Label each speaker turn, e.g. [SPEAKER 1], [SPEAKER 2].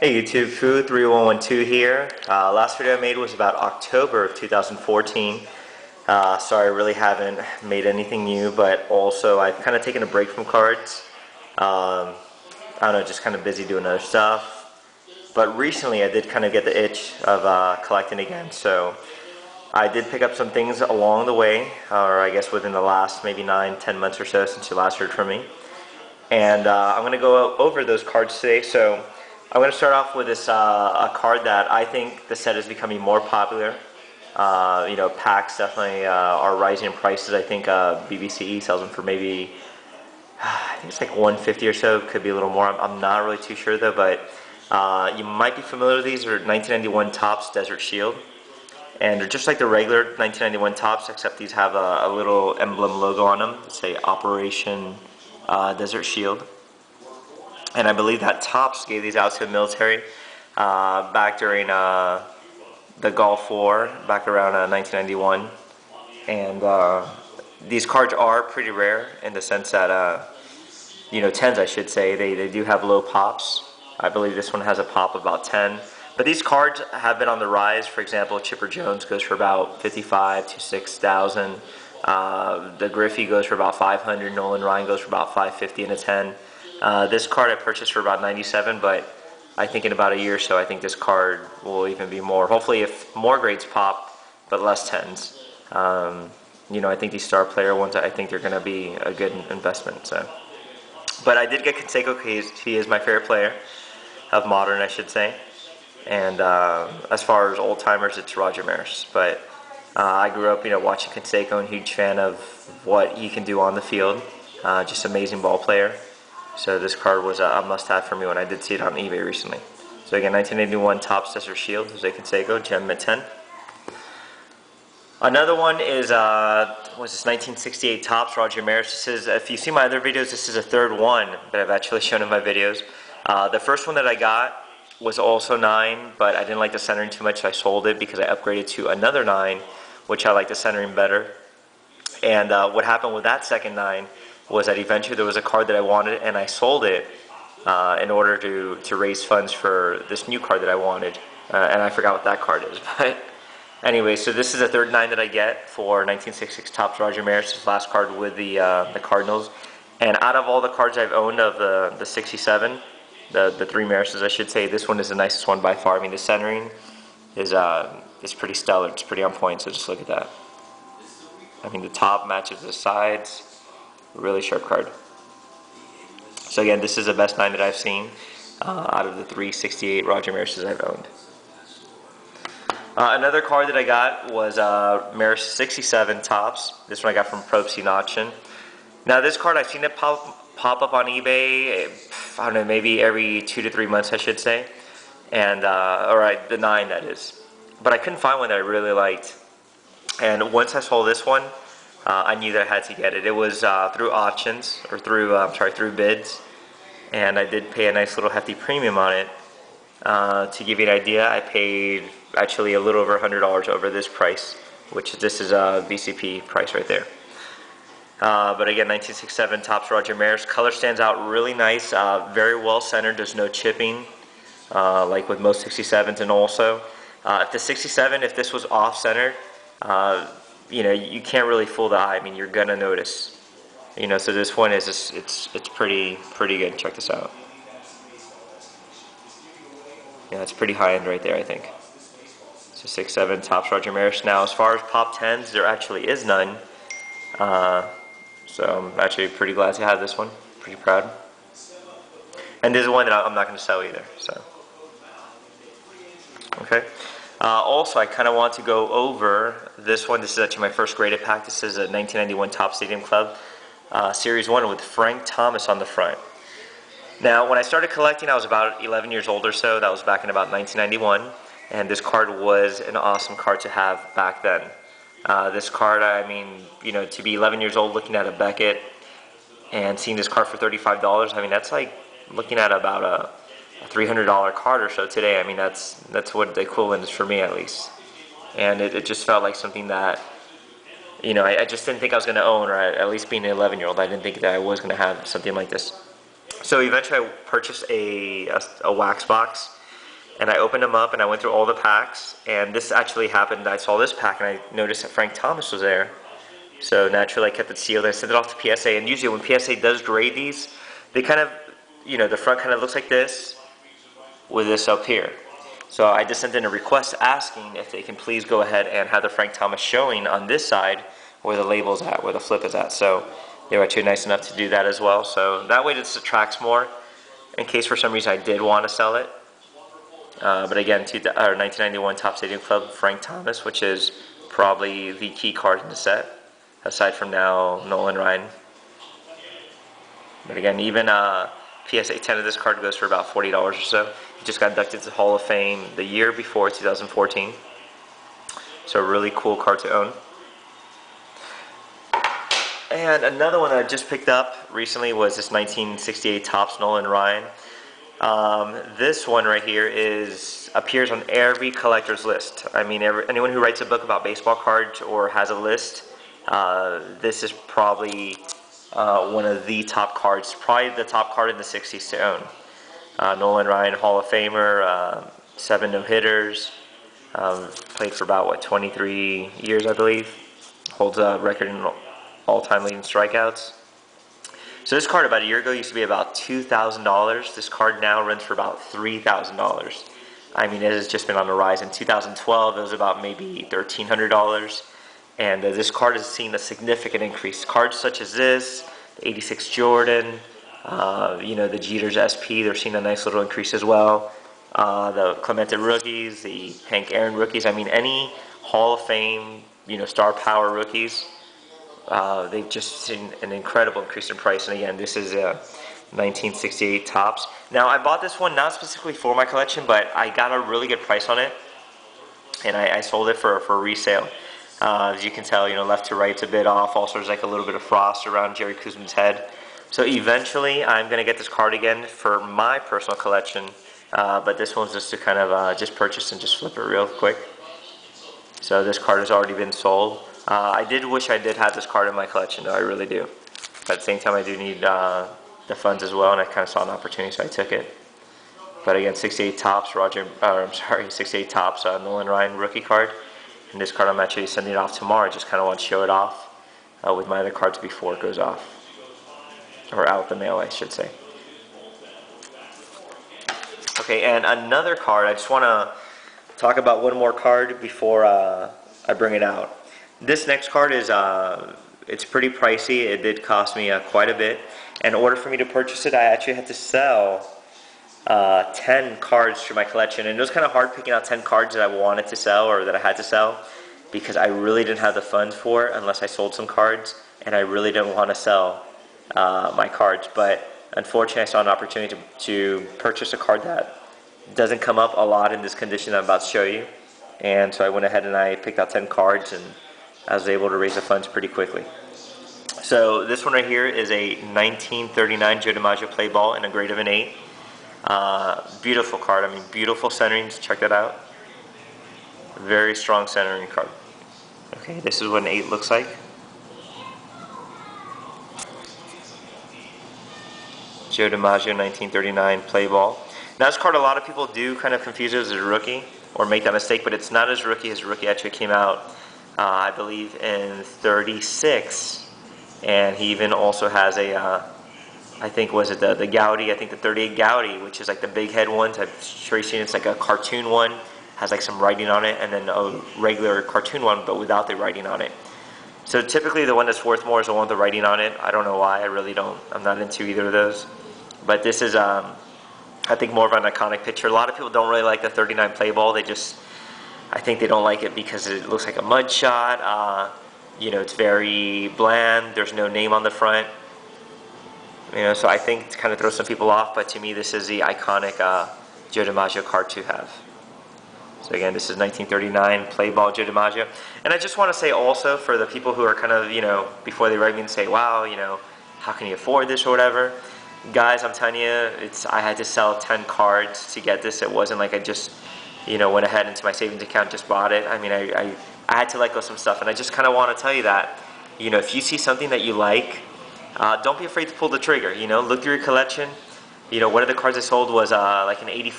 [SPEAKER 1] Hey YouTube, Foo3112 here. Last video I made was about October of 2014. Sorry, I really haven't made anything new, but also I've kind of taken a break from cards. I don't know, just kind of busy doing other stuff. But recently I did kind of get the itch of collecting again, so I did pick up some things along the way, or I guess within the last maybe 9-10 months or so since you last heard from me. And I'm going to go over those cards today. So I'm going to start off with this a card that I think the set is becoming more popular. Packs definitely are rising in prices. I think BBCE sells them for maybe, I think it's like $150 or so. Could be a little more. I'm not really too sure though, but you might be familiar with these. They're 1991 Topps Desert Shield. And they're just like the regular 1991 Topps, except these have a little emblem logo on them. Say Operation Desert Shield. And I believe that Topps gave these out to the military back during the Gulf War, back around 1991. And these cards are pretty rare in the sense that, 10s I should say, they do have low pops. I believe this one has a pop of about 10. But these cards have been on the rise. For example, Chipper Jones goes for about 55 to 6,000. The Griffey goes for about 500. Nolan Ryan goes for about 550 in a 10. This card I purchased for about 97, but I think in about a year or so, I think this card will even be more. Hopefully, if more grades pop, but less 10s. I think these star player ones, I think they're going to be a good investment. So, but I did get Canseco because he is my favorite player of modern, I should say. And as far as old timers, it's Roger Maris. But I grew up, watching Canseco and huge fan of what he can do on the field. Just amazing ball player. So this card was a must-have for me when I did see it on eBay recently. So again, 1981 Topps Desert Shield, Jose Canseco, gem at 10. Another one is, 1968 Topps Roger Maris. This is, if you see my other videos, this is a third one that I've actually shown in my videos. The first one that I got was also 9, but I didn't like the centering too much, so I sold it because I upgraded to another 9, which I like the centering better. And what happened with that second 9 was that eventually there was a card that I wanted, and I sold it in order to raise funds for this new card that I wanted. And I forgot what that card is. But anyway, so this is the third 9 that I get for 1966 Topps Roger Maris, his last card with the Cardinals. And out of all the cards I've owned of the 67, the three Marises, I should say, this one is the nicest one by far. I mean, the centering is pretty stellar. It's pretty on point, so just look at that. I mean, the top matches the sides. Really sharp card. So again, this is the best 9 that I've seen out of the 368 Roger Marises I've owned. Another card that I got was Maris 67 Topps. This one I got from Probstein Auction. Now this card, I've seen it pop up on eBay, I don't know, maybe every 2 to 3 months, I should say. And, the 9 that is. But I couldn't find one that I really liked. And once I sold this one, I knew that I had to get it. It was through auctions, or through bids. And I did pay a nice little hefty premium on it. To give you an idea, I paid actually a little over $100 over this price, which this is a VCP price right there. But again, 1967 Topps Roger Maris. Color stands out really nice, very well centered. There's no chipping, like with most 67s. And also, if the 67, if this was off-centered, you can't really fool the eye. I mean, you're gonna notice. So this one is it's pretty good. Check this out. Yeah, it's pretty high end right there, I think. So 67 Topps Roger Maris. Now, as far as pop 10s, there actually is none. So I'm actually pretty glad to have this one. Pretty proud. And this is one that I'm not going to sell either. So, okay. Also, I kind of want to go over this one. This is actually my first graded pack. This is a 1991 Topps Stadium Club Series 1 with Frank Thomas on the front. Now, when I started collecting, I was about 11 years old or so. That was back in about 1991. And this card was an awesome card to have back then. This card, I mean, to be 11 years old looking at a Beckett and seeing this card for $35, I mean, that's like looking at about a $300 card or so today. I mean, that's what the equivalent is for me, at least. And it just felt like something that, I just didn't think I was going to own, or at least being an 11-year-old, I didn't think that I was going to have something like this. So eventually I purchased a wax box, and I opened them up and I went through all the packs, and this actually happened. I saw this pack and I noticed that Frank Thomas was there. So naturally I kept it sealed. I sent it off to PSA, and usually when PSA does grade these, they kind of, the front kind of looks like this with this up here. So I just sent in a request asking if they can please go ahead and have the Frank Thomas showing on this side where the label's at, where the flip is at. So they were actually nice enough to do that as well. So that way it just attracts more in case for some reason I did want to sell it. But again, 1991 Topps Stadium Club Frank Thomas, which is probably the key card in the set, aside from now Nolan Ryan. But again, even PSA 10 of this card goes for about $40 or so. He just got inducted to the Hall of Fame the year before, 2014. So a really cool card to own. And another one that I just picked up recently was this 1968 Topps Nolan Ryan. This one right here appears on every collector's list. I mean, anyone who writes a book about baseball cards or has a list, this is probably one of the top cards, probably the top card in the 60s to own. Nolan Ryan, Hall of Famer, 7 no-hitters, played for about, 23 years, I believe. Holds a record in all-time leading strikeouts. So this card about a year ago used to be about $2,000. This card now runs for about $3,000. I mean, it has just been on the rise. In 2012, it was about maybe $1,300. And this card has seen a significant increase. Cards such as this, the 86 Jordan, the Jeter's SP, they're seeing a nice little increase as well. The Clemente rookies, the Hank Aaron rookies. I mean, any Hall of Fame, star power rookies, they've just seen an incredible increase in price. And again, this is a 1968 Topps. Now, I bought this one not specifically for my collection, but I got a really good price on it, and I sold it for resale. As you can tell, left to right's a bit off. Also, there's like a little bit of frost around Jerry Kuzman's head. So eventually, I'm going to get this card again for my personal collection. But this one's just to kind of just purchase and just flip it real quick. So this card has already been sold. I did wish I did have this card in my collection, though. I really do. But at the same time, I do need the funds as well, and I kind of saw an opportunity, so I took it. But again, 68 Topps, 68 Topps Nolan Ryan rookie card. And this card I'm actually sending it off tomorrow. I just kind of want to show it off with my other cards before it goes off. Or out the mail, I should say. Okay, and another card, I just want to talk about one more card before I bring it out. This next card is, it's pretty pricey. It did cost me quite a bit. And in order for me to purchase it, I actually had to sell 10 cards for my collection, and it was kind of hard picking out 10 cards that I wanted to sell or that I had to sell, because I really didn't have the funds for it unless I sold some cards, and I really didn't want to sell my cards. But unfortunately, I saw an opportunity to purchase a card that doesn't come up a lot in this condition I'm about to show you, and so I went ahead and I picked out 10 cards, and I was able to raise the funds pretty quickly. So this one right here is a 1939 Joe DiMaggio play ball in a grade of an 8. Beautiful card. I mean, beautiful centering. Check that out. Very strong centering card. Okay, this is what an 8 looks like. Joe DiMaggio 1939 play ball. Now this card, a lot of people do kind of confuse it as a rookie or make that mistake, but it's not his rookie. His rookie actually came out, I believe, in 36, and he even also has a I think, was it the Gaudi, I think the 38 Gaudi, which is like the big head one. I'm sure you've seen it's like a cartoon one, has like some writing on it, and then a regular cartoon one, but without the writing on it. So typically the one that's worth more is the one with the writing on it. I don't know why, I'm not into either of those. But this is, I think, more of an iconic picture. A lot of people don't really like the 39 play ball. I think they don't like it because it looks like a mud shot. It's very bland. There's no name on the front. So I think it kind of throws some people off, but to me this is the iconic Joe DiMaggio card to have. So again, this is 1939 play ball Joe DiMaggio. And I just want to say also, for the people who are kind of, before they write me and say, wow, how can you afford this or whatever? Guys, I'm telling you, I had to sell 10 cards to get this. It wasn't like I just, went ahead into my savings account and just bought it. I mean, I had to let go of some stuff, and I just kind of want to tell you that, if you see something that you like, don't be afraid to pull the trigger. Look through your collection. One of the cards I sold was like an 84